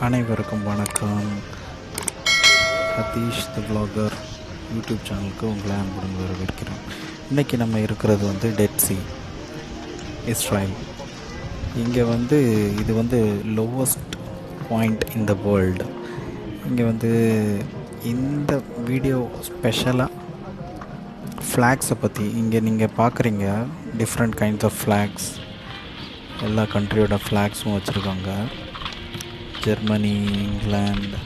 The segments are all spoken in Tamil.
அனைவருக்கும் வணக்கம். சதீஷ் தி வ்ளாகர் யூடியூப் சேனலுக்கு உங்களை அன்புடன் வரவேற்கிறோம். இன்றைக்கி நம்ம இருக்கிறது டெட் சி, இஸ்ரேல். இங்கே இது lowest point in the world. இங்கே இந்த வீடியோ ஸ்பெஷலாக ஃப்ளாக்ஸை பற்றி. இங்கே நீங்கள் பார்க்குறீங்க டிஃப்ரெண்ட் கைண்ட்ஸ் ஆஃப் ஃப்ளாக்ஸ். எல்லா கண்ட்ரியோட ஃப்ளாக்ஸும் வச்சுருக்காங்க. Germany, England,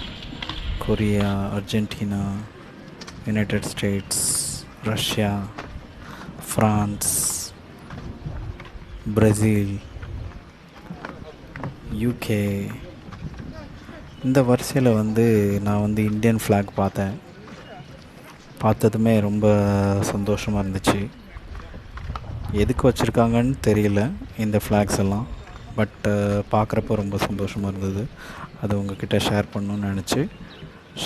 Korea, Argentina, United states, Russia, France, Brazil, UK. இந்த வரிசையில் நான் இந்தியன் ஃப்ளாக் பார்த்ததுமே ரொம்ப சந்தோஷமாக இருந்துச்சு. எதுக்கு வச்சுருக்காங்கன்னு தெரியல இந்த ஃப்ளாக்ஸ் எல்லாம், பட் பார்க்குறப்ப ரொம்ப சந்தோஷமாக இருந்தது. அது உங்ககிட்ட ஷேர் பண்ணணுன்னு நினச்சி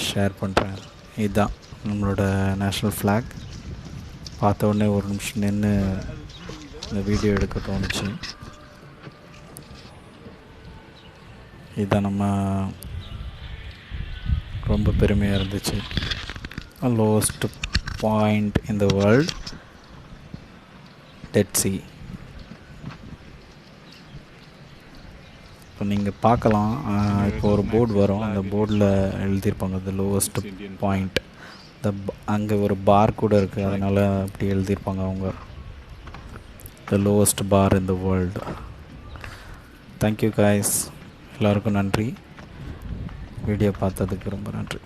ஷேர் பண்ணுறேன். இதுதான் நம்மளோட நேஷ்னல் ஃப்ளாக். பார்த்த உடனே ஒரு நிமிஷம் நின்று இந்த வீடியோ எடுக்க தோணுச்சு. இதுதான் நம்ம ரொம்ப பெருமையாக இருந்துச்சு. Lowest point in the world, Dead Sea. இப்போ நீங்கள் பார்க்கலாம், இப்போ ஒரு போர்டு வரும். அந்த போர்டில் எழுதியிருப்பாங்க த லோவஸ்ட் பாயிண்ட். அங்கே ஒரு பார் கூட இருக்குது, அதனால் அப்படி எழுதியிருப்பாங்க அவங்க. The lowest bar in the world. Thank you guys, எல்லோருக்கும் நன்றி. வீடியோ பார்த்ததுக்கு ரொம்ப நன்றி.